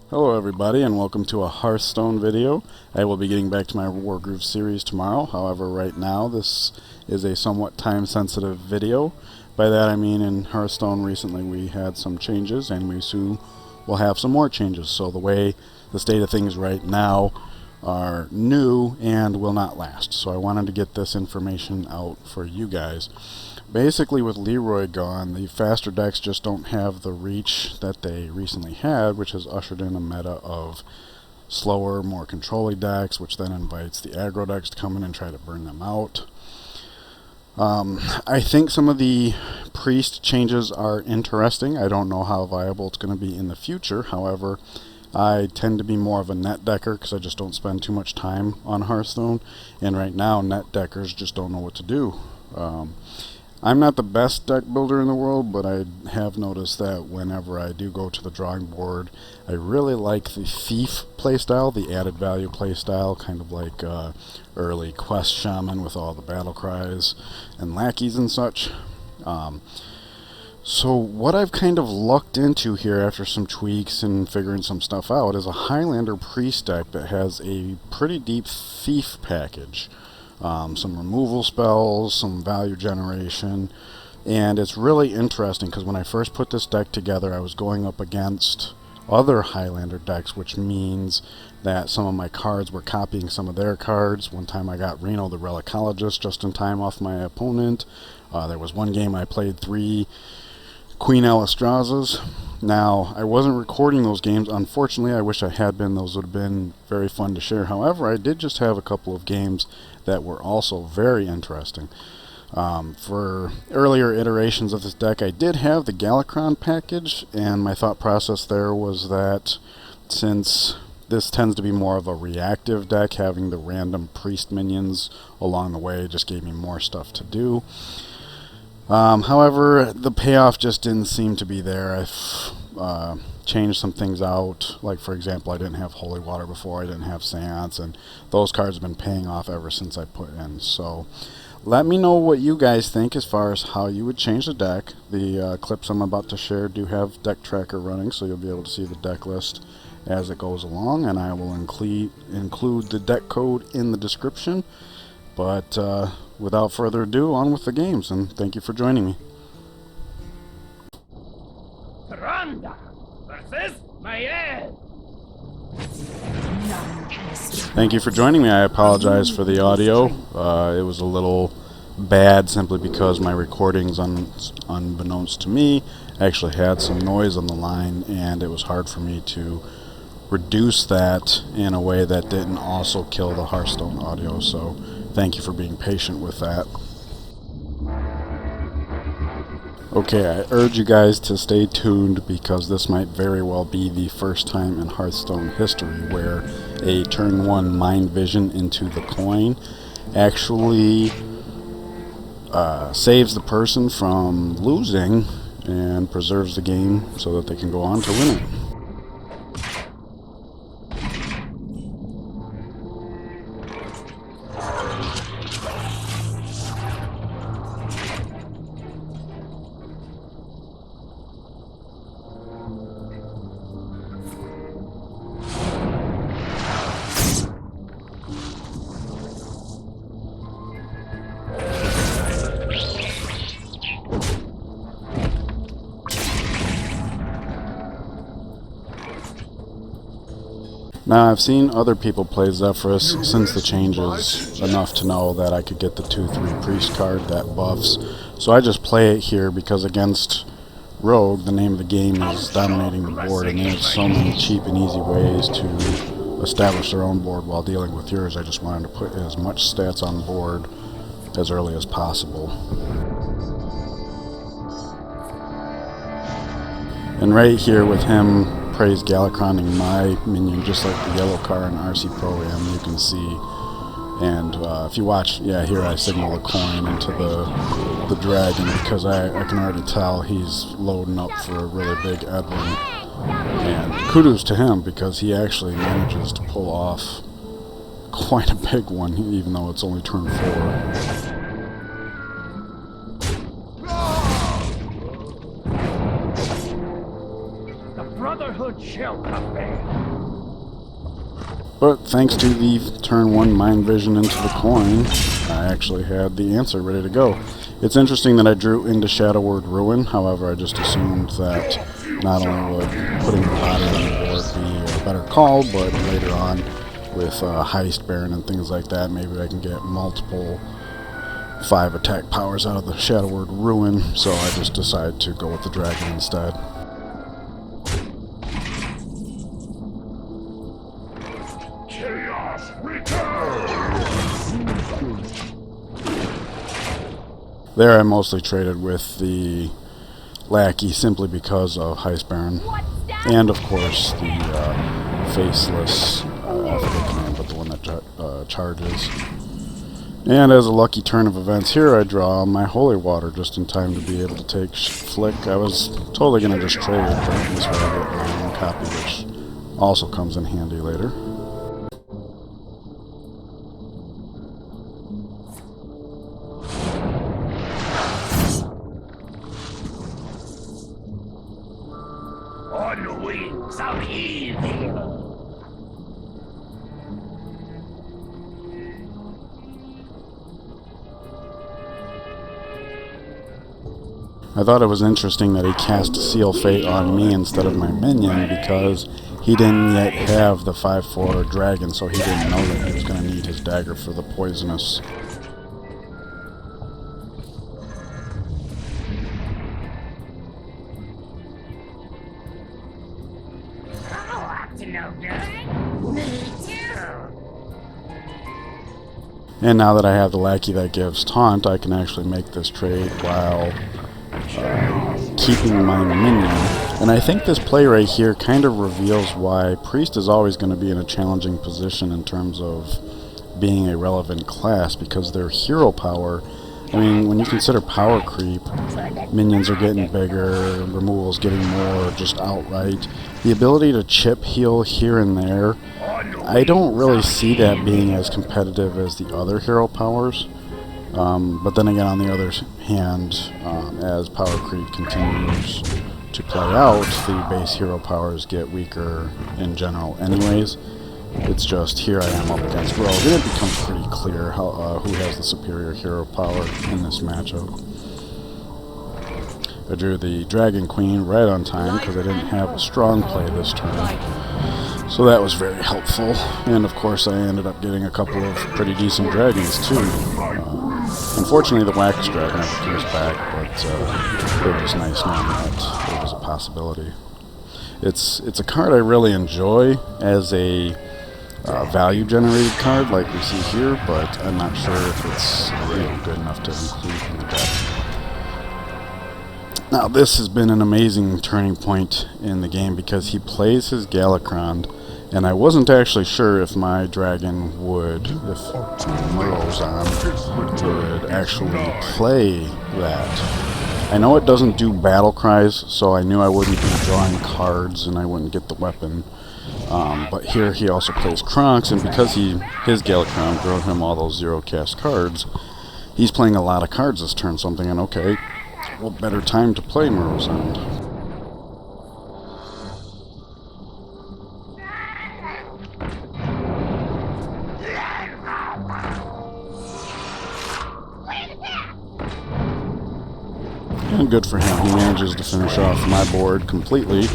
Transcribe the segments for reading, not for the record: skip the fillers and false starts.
Hello everybody and welcome to a Hearthstone video. I will be getting back to my Wargroove series tomorrow. However, right now this is a somewhat time sensitive video. By that I mean in Hearthstone recently we had some changes and we soon will have some more changes. So the state of things right now are new and will not last. So I wanted to get this information out for you guys. Basically, with Leeroy gone, the faster decks just don't have the reach that they recently had, which has ushered in a meta of slower, more controlling decks, which then invites the aggro decks to come in and try to burn them out. I think some of the priest changes are interesting. I don't know how viable it's going to be in the future. However, I tend to be more of a net decker because I just don't spend too much time on Hearthstone, and right now net deckers just don't know what to do. I'm not the best deck builder in the world, but I have noticed that whenever I do go to the drawing board, I really like the Thief playstyle, the added value playstyle, kind of like early Quest Shaman with all the battle cries and lackeys and such. So what I've kind of looked into here after some tweaks and figuring some stuff out is a Highlander priest deck that has a pretty deep Thief package. Some removal spells, some value generation, and it's really interesting because when I first put this deck together I was going up against other Highlander decks, which means that some of my cards were copying some of their cards. One time I got Reno the Relicologist just in time off my opponent. There was one game I played 3 Queen Alistrazas. Now, I wasn't recording those games. Unfortunately, I wish I had been. Those would have been very fun to share. However, I did just have a couple of games that were also very interesting. For earlier iterations of this deck, I did have the Galakrond package, and my thought process there was that since this tends to be more of a reactive deck, having the random priest minions along the way just gave me more stuff to do. However, the payoff just didn't seem to be there. I've changed some things out. Like, for example, I didn't have Holy Water before, I didn't have Seance, and those cards have been paying off ever since I put in. So, let me know what you guys think as far as how you would change the deck. The clips I'm about to share do have Deck Tracker running, so you'll be able to see the deck list as it goes along, and I will include the deck code in the description. But without further ado, on with the games, and thank you for joining me. Randa versus Mayer. Thank you for joining me. I apologize for the audio. It was a little bad simply because my recordings, unbeknownst to me, actually had some noise on the line, and it was hard for me to reduce that in a way that didn't also kill the Hearthstone audio. So thank you for being patient with that. Okay, I urge you guys to stay tuned because this might very well be the first time in Hearthstone history where a turn 1 mind vision into the coin actually saves the person from losing and preserves the game so that they can go on to winning. Now, I've seen other people play Zephyrus since the changes enough to know that I could get the 2/3 priest card that buffs. So I just play it here because against Rogue, the name of the game is dominating the board, and they have so many cheap and easy ways to establish their own board while dealing with yours. I just wanted to put as much stats on board as early as possible. And right here with him praise Galakronding my minion, just like the yellow car in RC Pro-Am, you can see. And if you watch, yeah, here I signal a coin into the dragon because I can already tell he's loading up for a really big Edwin. And kudos to him because he actually manages to pull off quite a big one, even though it's only turn 4. Brotherhood But thanks to the turn 1 mind vision into the coin, I actually had the answer ready to go. It's interesting that I drew into Shadow Word Ruin, however I just assumed that not only would putting the body on the board be a better call, but later on with Heist Baron and things like that, maybe I can get multiple 5 attack powers out of the Shadow Word Ruin, so I just decided to go with the dragon instead. There I mostly traded with the lackey simply because of Heist Baron, and of course the faceless, I forget the name, but the one that charges. And as a lucky turn of events here, I draw my Holy Water just in time to be able to take Flick. I was totally going to just trade it, but this way I get my own copy, which also comes in handy later. On wings of evil. I thought it was interesting that he cast Seal Fate on me instead of my minion because he didn't yet have the 5/4 dragon, so he didn't know that he was going to need his dagger for the poisonous. And now that I have the lackey that gives taunt, I can actually make this trade while keeping my minion. And I think this play right here kind of reveals why Priest is always going to be in a challenging position in terms of being a relevant class, because their hero power, I mean, when you consider power creep, minions are getting bigger, removals getting more just outright. The ability to chip heal here and there, I don't really see that being as competitive as the other hero powers. But then again, on the other hand, as power creep continues to play out, the base hero powers get weaker in general anyways. It's just here I am up against Rogue, and it becomes pretty clear how, who has the superior hero power in this matchup. I drew the Dragon Queen right on time because I didn't have a strong play this turn. So that was very helpful, and of course I ended up getting a couple of pretty decent dragons too. Unfortunately the Wax Dragon I produced back, but it was nice knowing that it was a possibility. It's a card I really enjoy as a value generated card like we see here, but I'm not sure if it's good enough to include in the deck. Now this has been an amazing turning point in the game because he plays his Galakrond, and I wasn't actually sure if my dragon would, if Murozon would actually play that. I know it doesn't do battle cries, so I knew I wouldn't be drawing cards and I wouldn't get the weapon. But here he also plays Kronks, and because his Galakrond drew him all those zero cast cards, he's playing a lot of cards this turn, so I'm thinking, okay, what better time to play Murozond? And good for him, he manages to finish off my board completely,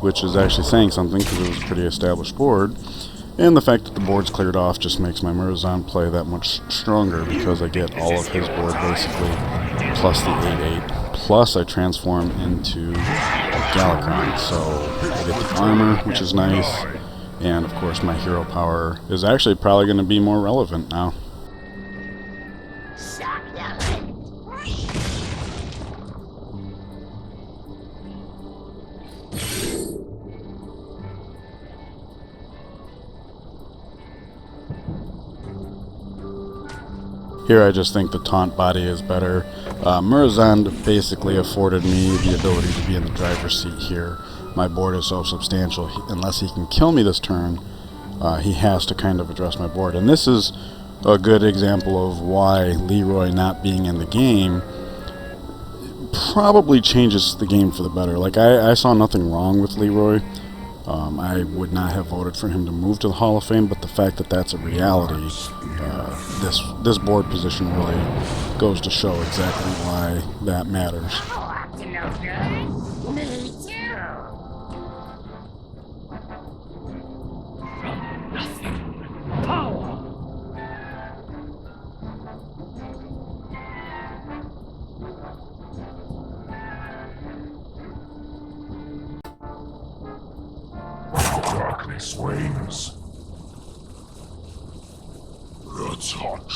which is actually saying something because it was a pretty established board. And the fact that the board's cleared off just makes my Murozond play that much stronger because I get all of his board basically, plus the 8/8. Plus I transform into Galakrond, so I get the armor, which is nice, and of course my hero power is actually probably going to be more relevant now. Here I just think the taunt body is better. Murozond basically afforded me the ability to be in the driver's seat here. My board is so substantial, unless he can kill me this turn, he has to kind of address my board. And this is a good example of why Leeroy not being in the game probably changes the game for the better. Like, I saw nothing wrong with Leeroy. I would not have voted for him to move to the Hall of Fame, but the fact that that's a reality, this board position really goes to show exactly why that matters. Up to no good? Me too. Nothing. Power. Darkness wanes. The touch.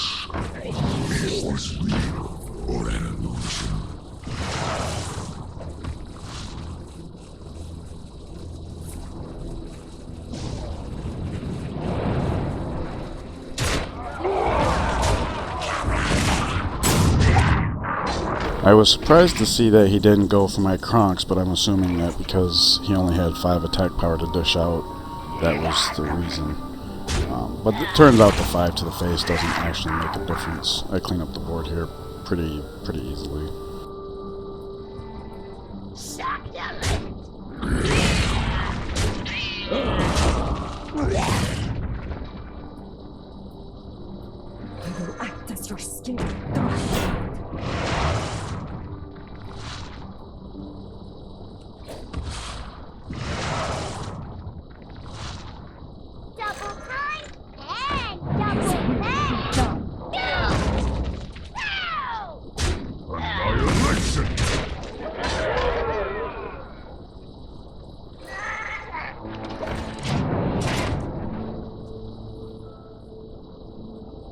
Is this real or an illusion? I was surprised to see that he didn't go for my Kronks, but I'm assuming that because he only had 5 attack power to dish out, that was the reason. But it turns out the 5 to the face doesn't actually make a difference. I clean up the board here pretty easily. Succulent. I will act as your skin. Double time and double back. No! Annihilation!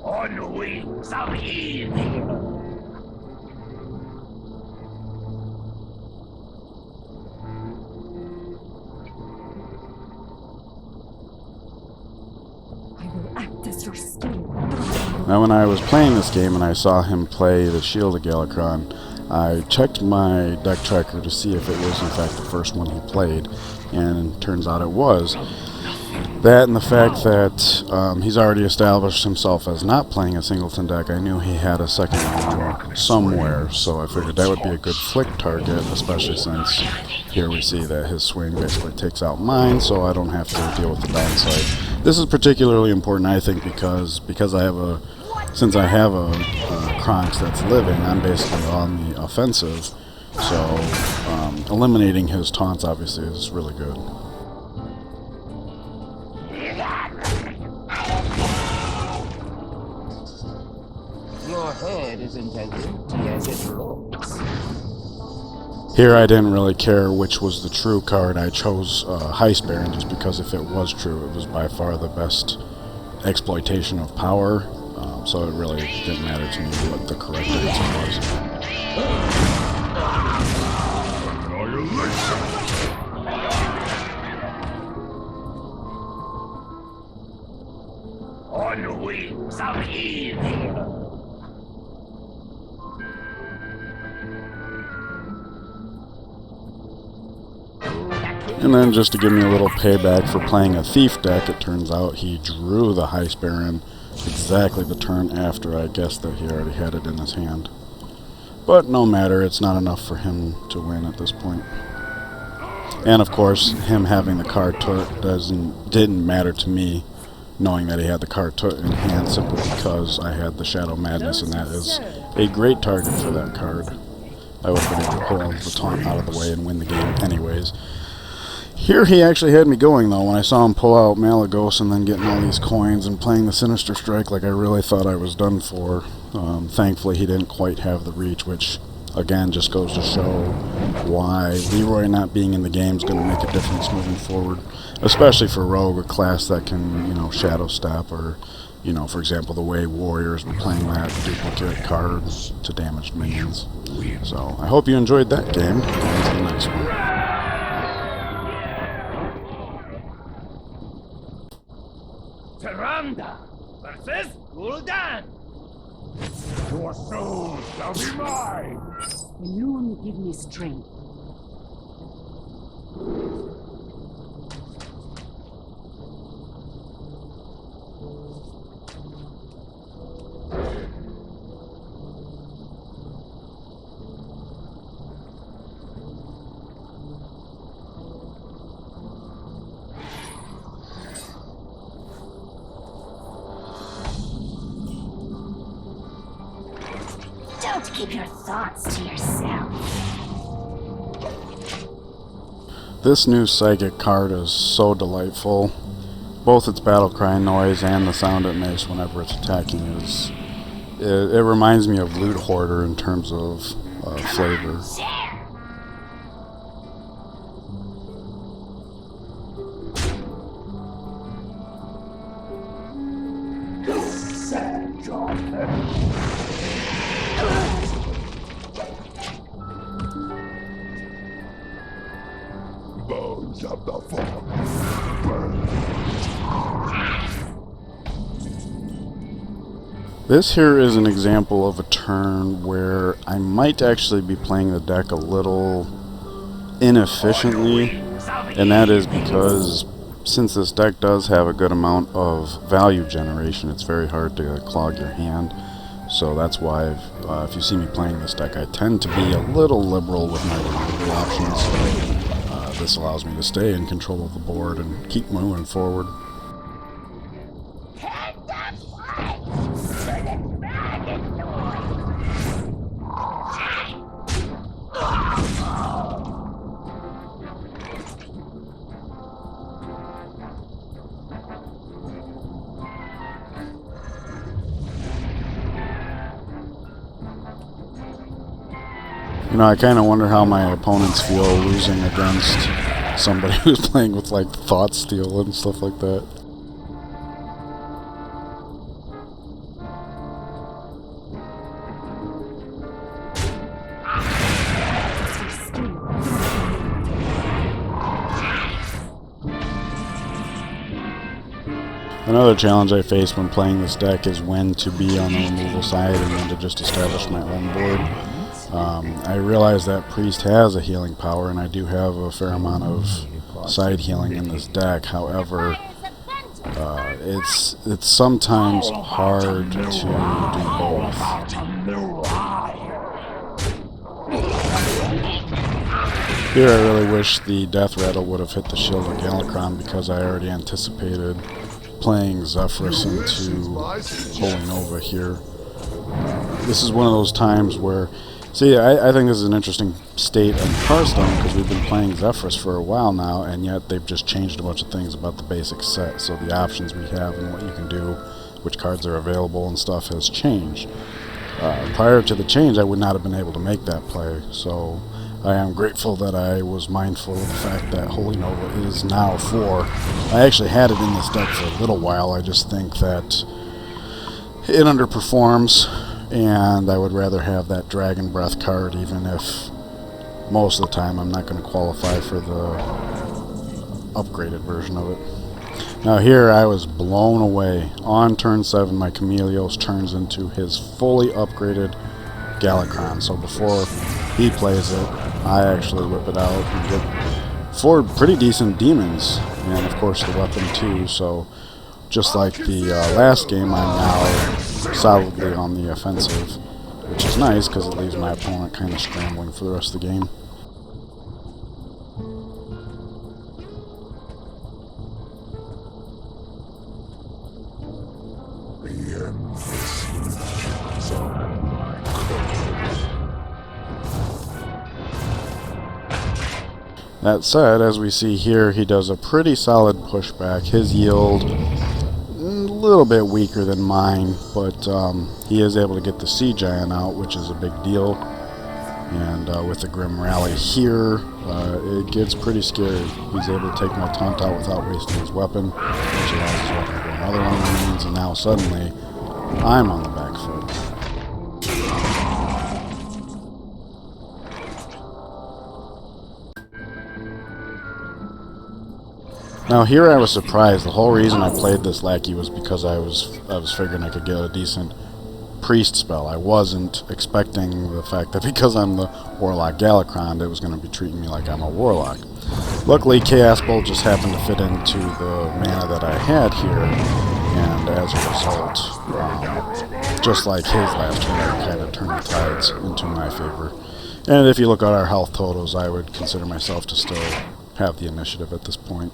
On the wings of evil. I will act as your skin. Now when I was playing this game and I saw him play the Shield of Galakrond, I checked my deck tracker to see if it was in fact the first one he played, and it turns out it was. That and the fact that he's already established himself as not playing a singleton deck, I knew he had a second one somewhere, so I figured that would be a good flick target, especially since here we see that his swing basically takes out mine, so I don't have to deal with the downside. This is particularly important, I think, because since I have a Kronks that's living, I'm basically on the offensive, so eliminating his taunts obviously is really good. Your head isn't as empty as it looks. Here I didn't really care which was the true card. I chose Heist Baron just because if it was true, it was by far the best exploitation of power, so it really didn't matter to me what the correct answer was. Annihilation! On the wings of evil. And then just to give me a little payback for playing a Thief deck, it turns out he drew the Heist Baron exactly the turn after I guessed that he already had it in his hand. But no matter, it's not enough for him to win at this point. And of course, him having the card Tut didn't matter to me, knowing that he had the card Tut in hand simply because I had the Shadow Madness, and that is a great target for that card. I would have been able to pull the taunt out of the way and win the game anyways. Here he actually had me going though. When I saw him pull out Malagos and then getting all these coins and playing the Sinister Strike, like I really thought I was done for. Thankfully he didn't quite have the reach, which again just goes to show why Leeroy not being in the game is going to make a difference moving forward, especially for Rogue, a class that can, shadow step, or for example, the way Warriors were playing that duplicate cards to damage minions. So I hope you enjoyed that game. On to the next one. Tyrande versus Gul'dan. Your soul shall be mine! You only give me strength. Don't keep your thoughts to yourself. This new psychic card is so delightful. Both its battle cry noise and the sound it makes whenever it's attacking is... It reminds me of Loot Hoarder in terms of flavor. Bones of the Forest burn. This here is an example of a turn where I might actually be playing the deck a little inefficiently, and that is because since this deck does have a good amount of value generation, it's very hard to clog your hand. So that's why if you see me playing this deck, I tend to be a little liberal with my removal options. This allows me to stay in control of the board and keep moving forward. You know, I kind of wonder how my opponents feel losing against somebody who's playing with, like, Thought Steal and stuff like that. Another challenge I face when playing this deck is when to be on the removal side and when to just establish my own board. I realize that Priest has a healing power, and I do have a fair amount of side healing in this deck. However, it's sometimes hard to do both. Here I really wish the Death Rattle would have hit the Shield of Galakrond, because I already anticipated playing Zephyrus into Holy Nova here. This is one of those times where... See, I think this is an interesting state of Hearthstone, because we've been playing Zephyrus for a while now, and yet they've just changed a bunch of things about the basic set. So the options we have and what you can do, which cards are available and stuff has changed. Prior to the change, I would not have been able to make that play. So I am grateful that I was mindful of the fact that Holy Nova is now 4. I actually had it in this deck for a little while. I just think that it underperforms, and I would rather have that Dragon Breath card, even if most of the time I'm not going to qualify for the upgraded version of it. Now here I was blown away. On turn 7, my Chameleos turns into his fully upgraded Galakrond. So before he plays it, I actually whip it out and get 4 pretty decent demons, and of course the weapon too. So just like the last game, I'm now solidly on the offensive, which is nice because it leaves my opponent kind of scrambling for the rest of the game. That said, as we see here, he does a pretty solid pushback. His yield a little bit weaker than mine, but he is able to get the Sea Giant out, which is a big deal. And with the Grim Rally here, it gets pretty scary. He's able to take my taunt out without wasting his weapon, which allows his weapon to go another one of the minions, and now suddenly I'm on the back foot. Now here I was surprised. The whole reason I played this lackey was because I was figuring I could get a decent priest spell. I wasn't expecting the fact that because I'm the Warlock Galakrond, it was going to be treating me like I'm a Warlock. Luckily, Chaos Bolt just happened to fit into the mana that I had here, and as a result, just like his last turn, I kind of turned the tides into my favor. And if you look at our health totals, I would consider myself to still have the initiative at this point.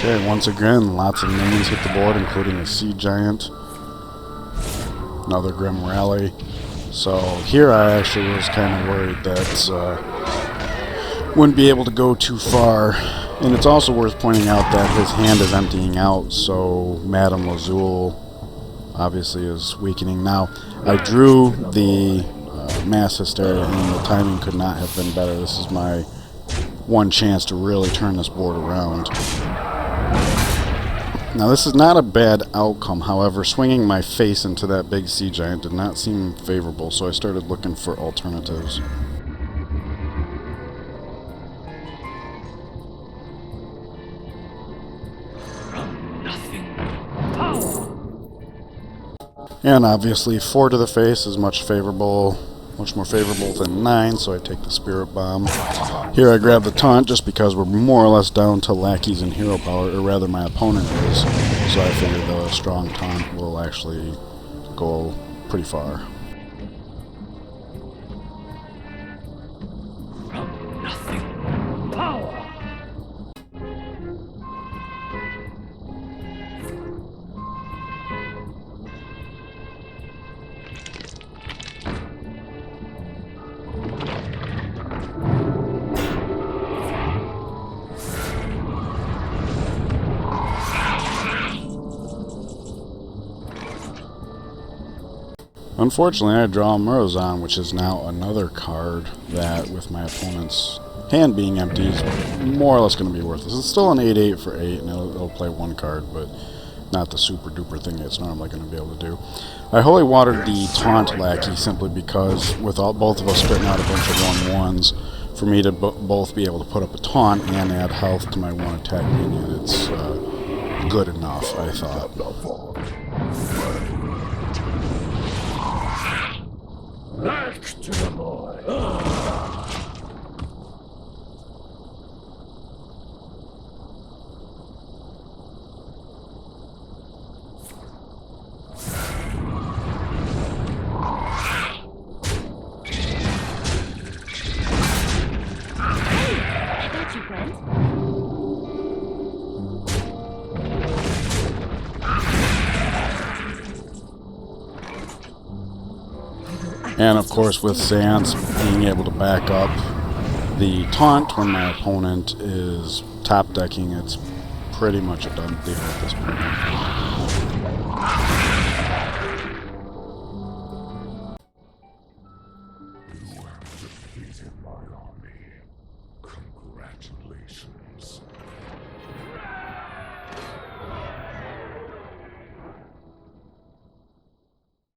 Okay, once again, lots of minions hit the board, including a Sea Giant. Another Grim Rally. So here I actually was kind of worried that wouldn't be able to go too far. And it's also worth pointing out that his hand is emptying out, so Madame Lazul obviously is weakening. Now, I drew the Mass Hysteria, and the timing could not have been better. This is my one chance to really turn this board around. Now, this is not a bad outcome. However, swinging my face into that big Sea Giant did not seem favorable, so I started looking for alternatives. And obviously 4 to the face is much more favorable than 9, so I take the Spirit Bomb. Here I grab the taunt just because we're more or less down to lackeys and hero power, or rather my opponent is, so I figure the strong taunt will actually go pretty far. Unfortunately, I draw a Murozond, which is now another card that, with my opponent's hand being empty, is more or less going to be worthless. It's still an 8/8 for 8, and it'll play 1 card, but not the super duper thing it's normally going to be able to do. I Holy Watered the Taunt Lackey simply because, with both of us spitting out a bunch of 1/1s, for me to both be able to put up a taunt and add health to my 1 attack minion, it's good enough, I thought. Back to the boy. I got you, friend. And of course, with Sans being able to back up the taunt when my opponent is top decking, it's pretty much a done deal at this point.